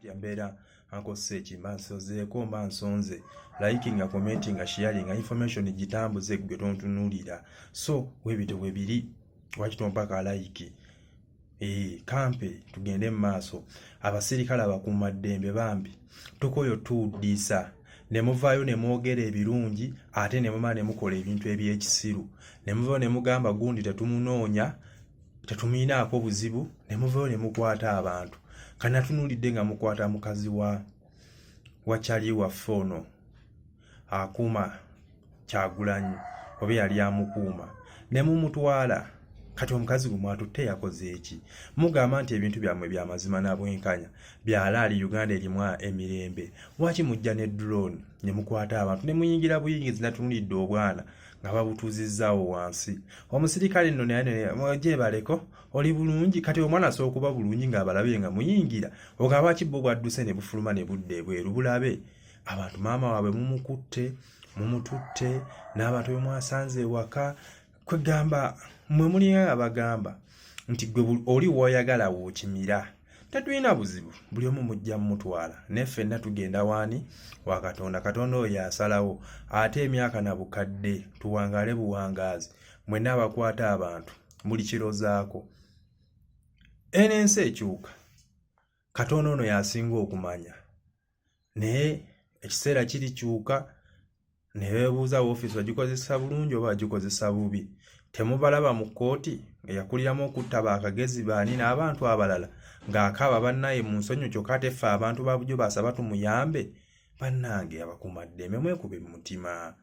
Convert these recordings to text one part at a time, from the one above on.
Yambera Uncle Sechi mansozeeko mansonze liking a commenting a sharing a information gitambuze gwe tontunulira so webito webiri wakitompaka like kampe tugende maaso abasirikale abakuuma ddembe bambi tukoyo tudisa ne muvaayo ne mwogera ebirungi ate ne mumala ne mukola ebintu ebyekisiru ne muvaayo ne mugamba gundi tetumunoonya tetuminaako buzibu ne muvaayo ne mukwata abantu kana tunulidde nga mukwata mukazi wa Chali wa Fono akuma Kyagulanyi obe yali amukuuma ne mumutwala kati omukazi gumwatutte yakoze eki mugamba nti ebintu byamwe bya mazima na bwenkanya byalaali Uganda erimwa emirembe waki mujja ne drone ne mukwata abantu ne muyingira buyingizi natunulidde obwana nga babutuzizaawo wansi omusirikale nno naye mwaje baleko oli bulungi kati omwana asookuba bulungi nga abalabe nga muyingira ogaba kibbo bwadduse ne bufuluma ne budde bweru bulabe abantu maama waabwe mumututte n'abantu bemwasanze ewaka kwegamba mwe muli abagamba nti gwe oli woyagala wookimira tetulina buzibu buli omu mujja mutwala neffenna tugenda waani wa Katonda Katonda oyo yasalawo ate emyaka na bukadde tuwangale buwangaazi mwenna abakwata abantu muli kirozaako enensi ekyuka Katonda ono yasinga okumanya naye ekiseera kiri kyuka ne beebuuza woofiisi bagikozesa bulungi oba bagikozesa bubi temubalaba mu kkooti eyakuliramu okutta baakagezi baani n'abantu abalala ng'akaaba bannaye mu nsonyi kyokka ate ffe abantu ba bujjo basaba tumuyambe bannange abakuumaddembe mwekube mu mutima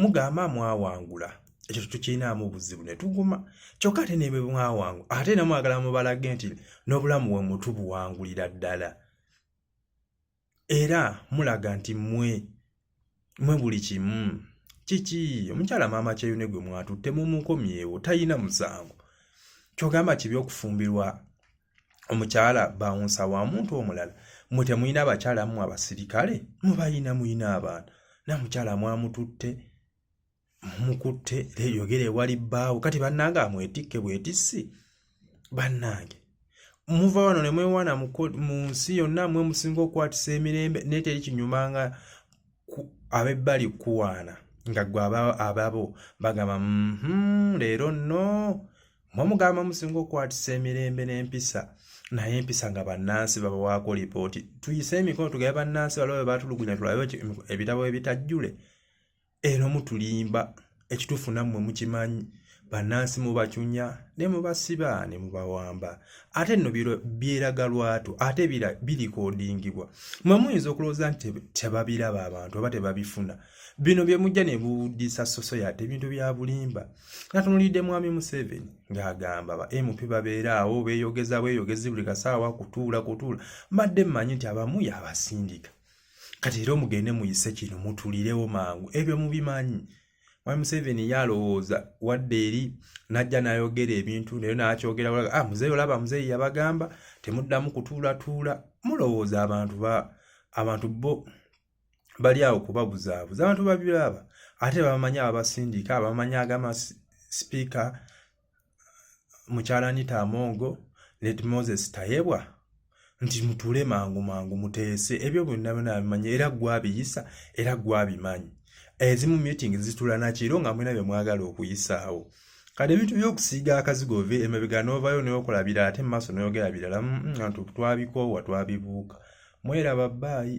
mugamba mwawangula ekyo tukirinamu buzibu ne tuguma kyokka ate ne bwe mwawangula ate ne mwagala mubalage nti n'obulamu bwe mutubuwangulira ddala era mulaga nti mwe buli kimu kiki omukyala maama Kyeyune gwe mwatutte mumukomyewo tayina musango kyogamba kibi okufumbirwa omukyala bawunsa wa muntu omulala mwe temuyina abakyala mu abasirikale mubayina muyina abaana namukyala mwamututte mukutte yogere ewali bbaawo kati bannange amwetikke bwetissi bannange muva wano ne mwewaana mu nsi yonna mwe musinga okukwatisa emirembe naye teri kinyumanga abebbali kuwaana nga gwe ababo bagamba leero nno mwamugamba musinga okukwatisa emirembe n'empisa naye empisa nga bannansi babawaako lipooti tuyise emikono tugabe bannansi balabe batulugunya tulabe ebitabo ebitajjule eno mutulimba ekituufu nammwe mukimanyi bannansi mubacunya ne mubasiba ne mubawamba ate nno byeraga lwatu ate birikodingibwa mwe muyinza okulowooza nti tebabiraba abantu oba tebabifuna bino bye mujja ne buudisa society ebintu bya bulimba natunulidde mwami Museveni ng'agamba ba MP babeera awo beeyogeza bweyogezi buli kasaawa kutuula mbadde mmanyi nti abamu yabasindika kati era omugende muyise kino mutulirewo mangu ebyo mubimanyi mwami Museveni yalowooza wadde eri najja n'ayogera ebintu naye n'akyogera muzeeyi olaba muzeeyi yabagamba temuddamu kutuulatuula mulowooza abantu bo bali awo kubabuzaabuza abantu babiraba ate babamanyi abasindika abamanyi agama sipiika mukyala Anita Amongo ne Moses Tayebwa nti mutuule mangu muteese ebyo byonna bimanyi era gwabiyisa era gwabimanyi ezimu meeting zitula nakiro nga mwena bye mwagala okuyisaawo kale ebintu by'okusiiga akazigo ove emabega n'ovayo n'okolabira ate mu maaso n'oyogera birala twabikoowa twabibuuka mweraba baayi.